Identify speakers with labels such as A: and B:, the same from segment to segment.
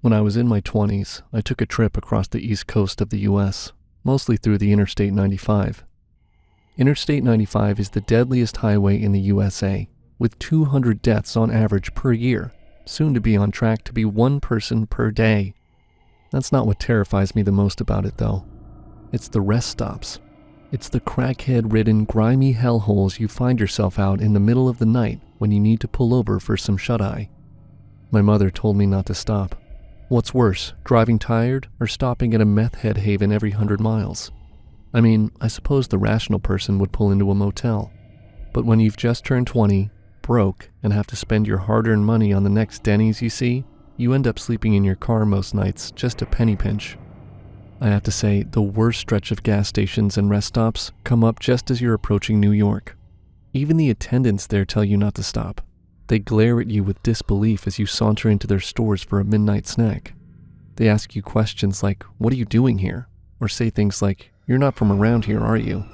A: When I was in my 20s, I took a trip across the east coast of the US, mostly through the Interstate 95. Interstate 95 is the deadliest highway in the USA, with 200 deaths on average per year, soon to be on track to be one person per day. That's not what terrifies me the most about it, though. It's the rest stops. It's the crackhead-ridden, grimy hellholes you find yourself out in the middle of the night when you need to pull over for some shut-eye. My mother told me not to stop. What's worse, driving tired or stopping at a meth head haven every 100 miles? I mean, I suppose the rational person would pull into a motel. But when you've just turned 20, broke, and have to spend your hard-earned money on the next Denny's you see, you end up sleeping in your car most nights just to penny pinch. I have to say, the worst stretch of gas stations and rest stops come up just as you're approaching New York. Even the attendants there tell you not to stop. They glare at you with disbelief as you saunter into their stores for a midnight snack. They ask you questions like, "What are you doing here?" Or say things like, "You're not from around here, are you?"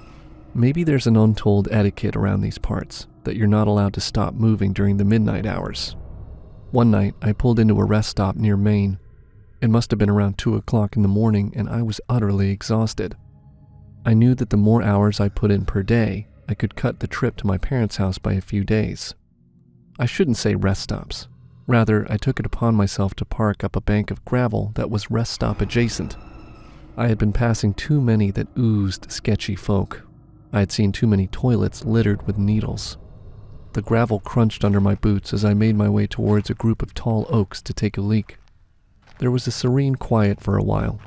A: Maybe there's an untold etiquette around these parts, that you're not allowed to stop moving during the midnight hours. One night, I pulled into a rest stop near Maine. It must have been around 2 o'clock in the morning, and I was utterly exhausted. I knew that the more hours I put in per day, I could cut the trip to my parents' house by a few days. I shouldn't say rest stops. Rather, I took it upon myself to park up a bank of gravel that was rest stop adjacent. I had been passing too many that oozed sketchy folk. I had seen too many toilets littered with needles. The gravel crunched under my boots as I made my way towards a group of tall oaks to take a leak. There was a serene quiet for a while,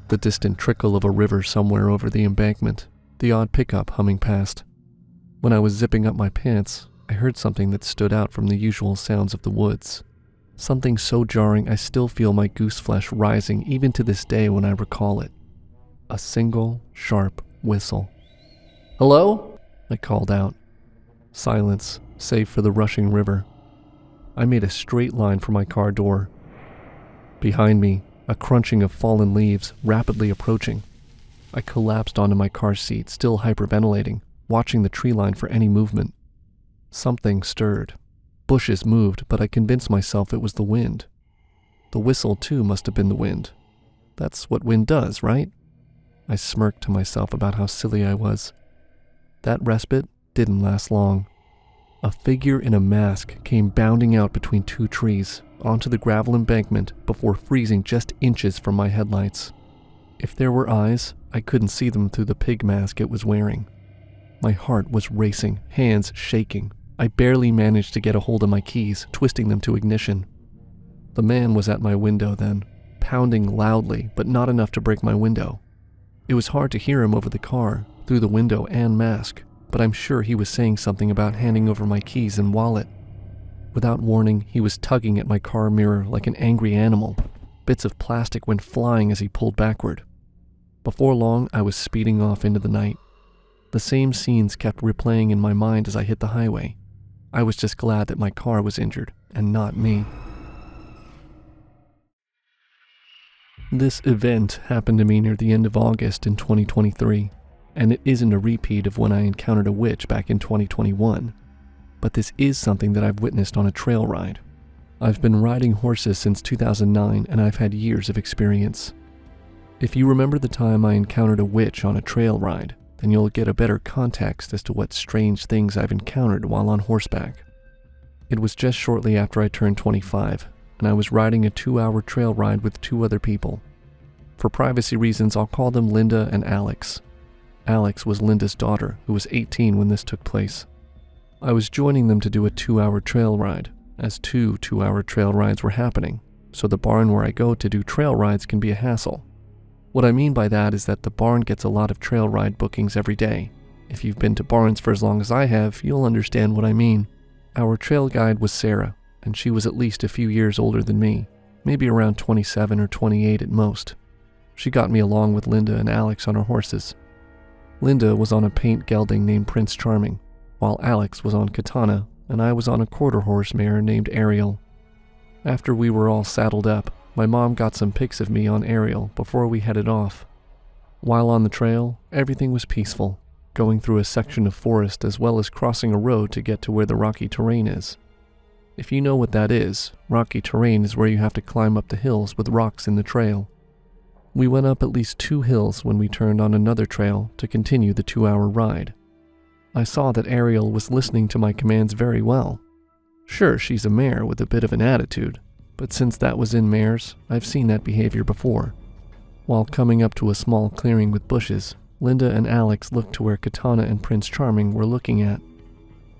A: the distant trickle of a river somewhere over the embankment, the odd pickup humming past. When I was zipping up my pants, I heard something that stood out from the usual sounds of the woods. Something so jarring I still feel my goose flesh rising even to this day when I recall it. A single, sharp whistle. "Hello?" I called out. Silence, save for the rushing river. I made a straight line for my car door. Behind me, a crunching of fallen leaves, rapidly approaching. I collapsed onto my car seat, still hyperventilating, watching the tree line for any movement. Something stirred. Bushes moved, but I convinced myself it was the wind. The whistle, too, must have been the wind. That's what wind does, right? I smirked to myself about how silly I was. That respite didn't last long. A figure in a mask came bounding out between two trees, onto the gravel embankment before freezing just inches from my headlights. If there were eyes, I couldn't see them through the pig mask it was wearing. My heart was racing, hands shaking. I barely managed to get a hold of my keys, twisting them to ignition. The man was at my window then, pounding loudly, but not enough to break my window. It was hard to hear him over the car, through the window and mask, but I'm sure he was saying something about handing over my keys and wallet. Without warning, he was tugging at my car mirror like an angry animal. Bits of plastic went flying as he pulled backward. Before long, I was speeding off into the night. The same scenes kept replaying in my mind as I hit the highway. I was just glad that my car was injured, and not me. This event happened to me near the end of August in 2023, and it isn't a repeat of when I encountered a witch back in 2021. But this is something that I've witnessed on a trail ride. I've been riding horses since 2009, and I've had years of experience. If you remember the time I encountered a witch on a trail ride, then you'll get a better context as to what strange things I've encountered while on horseback. It was just shortly after I turned 25, and I was riding a 2-hour trail ride with 2 other people. For privacy reasons, I'll call them Linda and Alex. Alex was Linda's daughter, who was 18 when this took place. I was joining them to do a 2-hour trail ride, as 2 2-hour trail rides were happening, so the barn where I go to do trail rides can be a hassle. What I mean by that is that the barn gets a lot of trail ride bookings every day. If you've been to barns for as long as I have, you'll understand what I mean. Our trail guide was Sarah, and she was at least a few years older than me, maybe around 27 or 28 at most. She got me along with Linda and Alex on our horses. Linda was on a paint gelding named Prince Charming, while Alex was on Katana, and I was on a quarter horse mare named Ariel. After we were all saddled up, my mom got some pics of me on Ariel before we headed off. While on the trail, everything was peaceful, going through a section of forest as well as crossing a road to get to where the rocky terrain is. If you know what that is, rocky terrain is where you have to climb up the hills with rocks in the trail. We went up at least 2 hills when we turned on another trail to continue the 2-hour ride. I saw that Ariel was listening to my commands very well. Sure, she's a mare with a bit of an attitude, but since that was in mares, I've seen that behavior before. While coming up to a small clearing with bushes, Linda and Alex looked to where Katana and Prince Charming were looking at.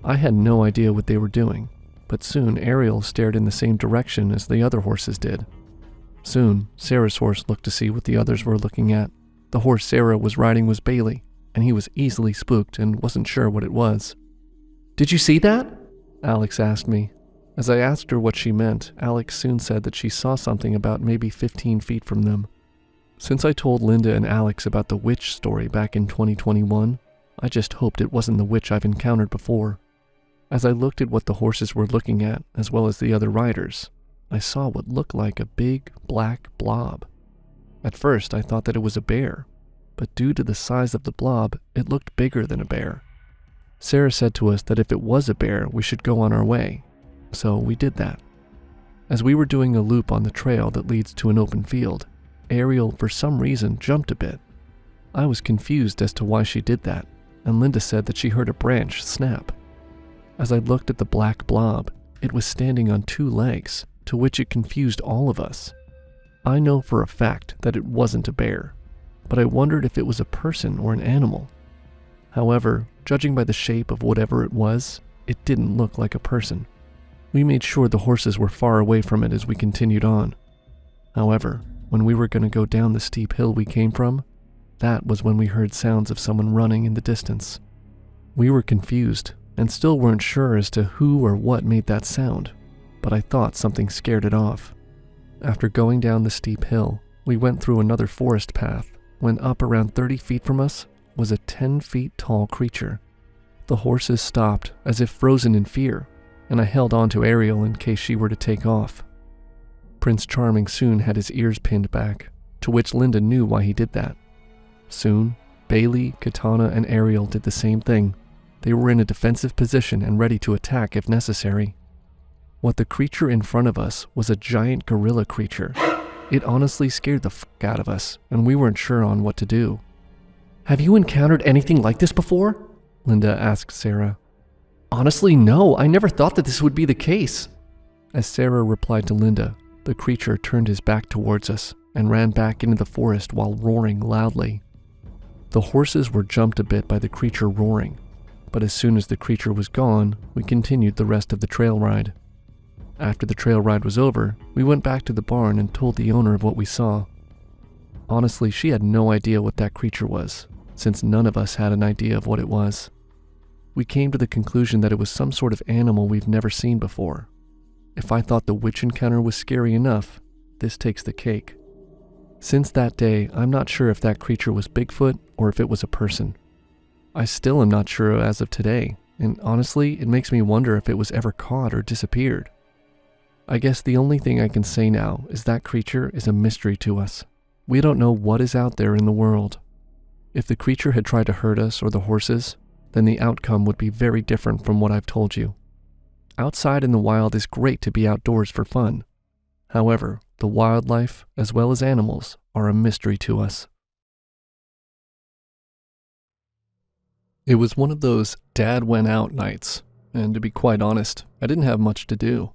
A: I had no idea what they were doing, but soon Ariel stared in the same direction as the other horses did. Soon, Sarah's horse looked to see what the others were looking at. The horse Sarah was riding was Bailey, and he was easily spooked and wasn't sure what it was. "Did you see that?" Alex asked me. As I asked her what she meant, Alex soon said that she saw something about maybe 15 feet from them. Since I told Linda and Alex about the witch story back in 2021, I just hoped it wasn't the witch I've encountered before. As I looked at what the horses were looking at, as well as the other riders, I saw what looked like a big black blob. At first, I thought that it was a bear, but due to the size of the blob, it looked bigger than a bear. Sarah said to us that if it was a bear, we should go on our way, so we did that. As we were doing a loop on the trail that leads to an open field, Ariel, for some reason, jumped a bit. I was confused as to why she did that, and Linda said that she heard a branch snap. As I looked at the black blob, it was standing on 2 legs, to which it confused all of us. I know for a fact that it wasn't a bear, but I wondered if it was a person or an animal. However, judging by the shape of whatever it was, it didn't look like a person. We made sure the horses were far away from it as we continued on. However, when we were going to go down the steep hill we came from, that was when we heard sounds of someone running in the distance. We were confused and still weren't sure as to who or what made that sound, but I thought something scared it off. After going down the steep hill, we went through another forest path when up around 30 feet from us was a 10 feet tall creature. The horses stopped as if frozen in fear, and I held on to Ariel in case she were to take off. Prince Charming soon had his ears pinned back, to which Linda knew why he did that. Soon, Bailey, Katana, and Ariel did the same thing. They were in a defensive position and ready to attack if necessary. What the creature in front of us was a giant gorilla creature. It honestly scared the fuck out of us, and we weren't sure on what to do. "Have you encountered anything like this before?" Linda asked Sarah. "Honestly, no. I never thought that this would be the case." As Sarah replied to Linda, the creature turned his back towards us and ran back into the forest while roaring loudly. The horses were jumped a bit by the creature roaring, but as soon as the creature was gone, we continued the rest of the trail ride. After the trail ride was over, we went back to the barn and told the owner of what we saw. Honestly, she had no idea what that creature was, since none of us had an idea of what it was. We came to the conclusion that it was some sort of animal we've never seen before. If I thought the witch encounter was scary enough, this takes the cake. Since that day, I'm not sure if that creature was Bigfoot or if it was a person. I still am not sure as of today, and honestly, it makes me wonder if it was ever caught or disappeared. I guess the only thing I can say now is that creature is a mystery to us. We don't know what is out there in the world. If the creature had tried to hurt us or the horses, then the outcome would be very different from what I've told you. Outside in the wild is great to be outdoors for fun. However, the wildlife, as well as animals, are a mystery to us. It was one of those dad went out nights, and to be quite honest, I didn't have much to do.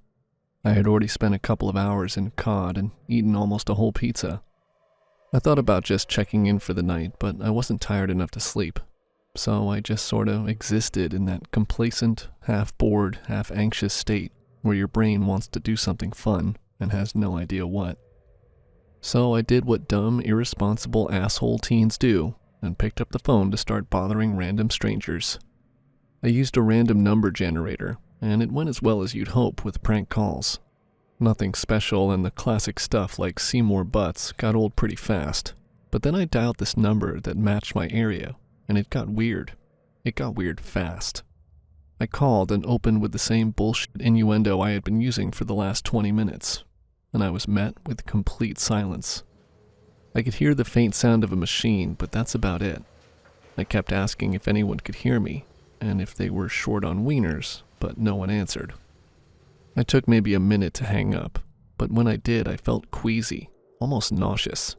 A: I had already spent a couple of hours in COD and eaten almost a whole pizza. I thought about just checking in for the night, but I wasn't tired enough to sleep, so I just sort of existed in that complacent, half-bored, half-anxious state where your brain wants to do something fun and has no idea what. So I did what dumb, irresponsible asshole teens do and picked up the phone to start bothering random strangers. I used a random number generator, and it went as well as you'd hope with prank calls. Nothing special, and the classic stuff like Seymour Butts got old pretty fast. But then I dialed this number that matched my area, and it got weird. It got weird fast. I called and opened with the same bullshit innuendo I had been using for the last 20 minutes, and I was met with complete silence. I could hear the faint sound of a machine, but that's about it. I kept asking if anyone could hear me, and if they were short on wieners, but no one answered. I took maybe a minute to hang up, but when I did, I felt queasy, almost nauseous.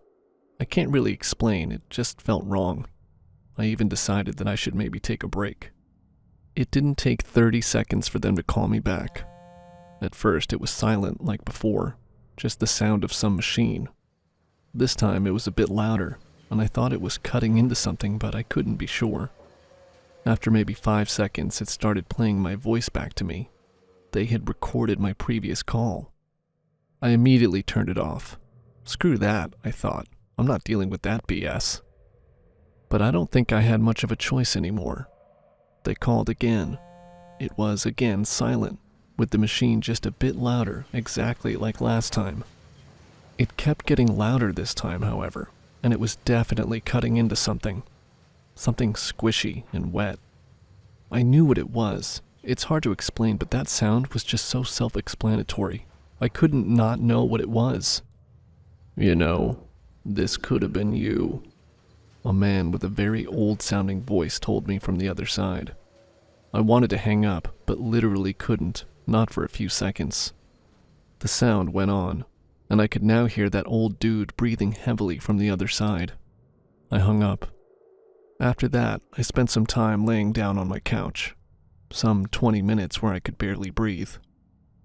A: I can't really explain, it just felt wrong. I even decided that I should maybe take a break. It didn't take 30 seconds for them to call me back. At first, it was silent like before, just the sound of some machine. This time, it was a bit louder, and I thought it was cutting into something, but I couldn't be sure. After maybe 5 seconds, it started playing my voice back to me. They had recorded my previous call. I immediately turned it off. Screw that, I thought. I'm not dealing with that BS. But I don't think I had much of a choice anymore. They called again. It was again silent, with the machine just a bit louder, exactly like last time. It kept getting louder this time, however, and it was definitely cutting into something. Something squishy and wet. I knew what it was. It's hard to explain, but that sound was just so self-explanatory. I couldn't not know what it was. You know, this could have been you. A man with a very old-sounding voice told me from the other side. I wanted to hang up, but literally couldn't, not for a few seconds. The sound went on, and I could now hear that old dude breathing heavily from the other side. I hung up. After that, I spent some time laying down on my couch. Some 20 minutes where I could barely breathe.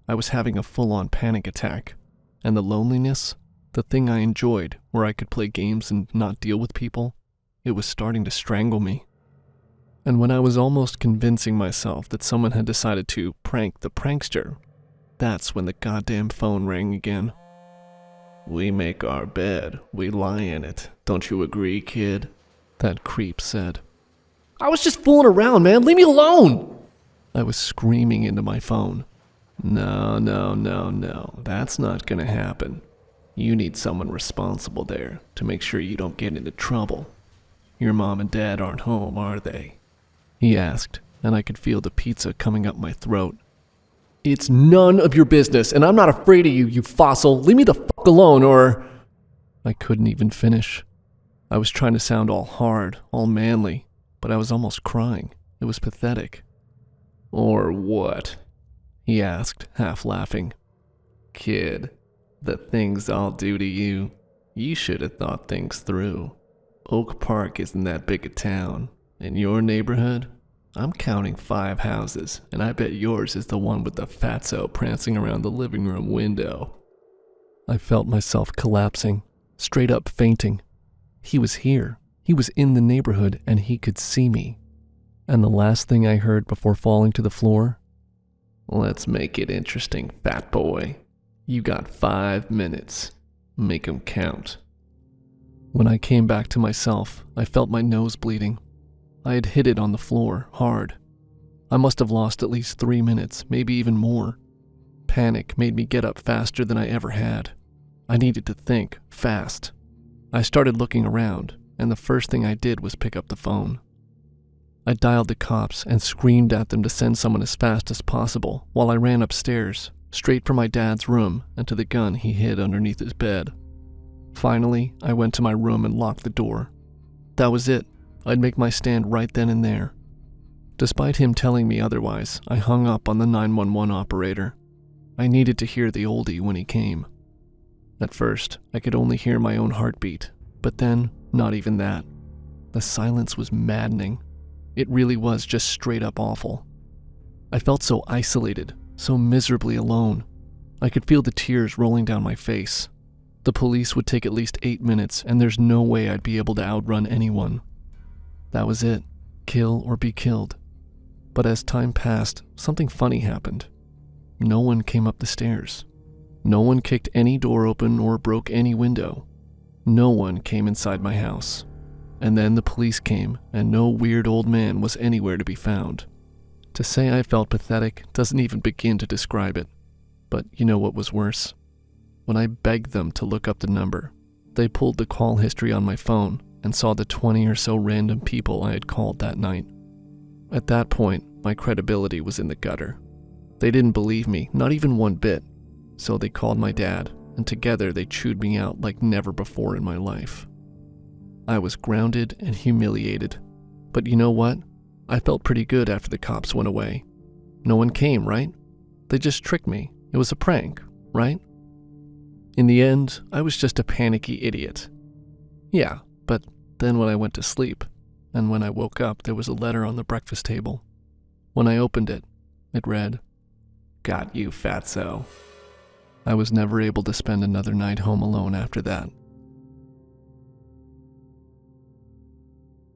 A: I was having a full-on panic attack, and the loneliness, the thing I enjoyed, where I could play games and not deal with people, it was starting to strangle me. And when I was almost convincing myself that someone had decided to prank the prankster, that's when the goddamn phone rang again. We make our bed, we lie in it. Don't you agree, kid? That creep said. I was just fooling around, man. Leave me alone! I was screaming into my phone. No. That's not gonna happen. You need someone responsible there to make sure you don't get into trouble. Your mom and dad aren't home, are they? He asked, and I could feel the pizza coming up my throat. It's none of your business, and I'm not afraid of you, you fossil. Leave me the fuck alone, or... I couldn't even finish. I was trying to sound all hard, all manly, but I was almost crying. It was pathetic. Or what? He asked, half laughing. Kid, the things I'll do to you, you should have thought things through. Oak Park isn't that big a town. In your neighborhood, I'm counting 5 houses, and I bet yours is the one with the fatso prancing around the living room window. I felt myself collapsing, straight up fainting. He was here. He was in the neighborhood, and he could see me. And the last thing I heard before falling to the floor, let's make it interesting, fat boy. You got 5 minutes. Make 'em count. When I came back to myself, I felt my nose bleeding. I had hit it on the floor, hard. I must have lost at least 3 minutes, maybe even more. Panic made me get up faster than I ever had. I needed to think, fast. I started looking around, and the first thing I did was pick up the phone. I dialed the cops and screamed at them to send someone as fast as possible while I ran upstairs, straight for my dad's room and to the gun he hid underneath his bed. Finally, I went to my room and locked the door. That was it. I'd make my stand right then and there. Despite him telling me otherwise, I hung up on the 911 operator. I needed to hear the oldie when he came. At first, I could only hear my own heartbeat, but then, not even that. The silence was maddening. It really was just straight up awful. I felt so isolated, so miserably alone. I could feel the tears rolling down my face. The police would take at least 8 minutes, and there's no way I'd be able to outrun anyone. That was it. Kill or be killed. But as time passed, something funny happened. No one came up the stairs. No one kicked any door open or broke any window. No one came inside my house. And then the police came, and no weird old man was anywhere to be found. To say I felt pathetic doesn't even begin to describe it. But you know what was worse? When I begged them to look up the number, they pulled the call history on my phone and saw the 20 or so random people I had called that night. At that point, my credibility was in the gutter. They didn't believe me, not even one bit. So they called my dad, and together they chewed me out like never before in my life. I was grounded and humiliated. But you know what? I felt pretty good after the cops went away. No one came, right? They just tricked me. It was a prank, right? In the end, I was just a panicky idiot. Yeah, but then when I went to sleep, and when I woke up, there was a letter on the breakfast table. When I opened it, it read, "Got you, fatso." I was never able to spend another night home alone after that.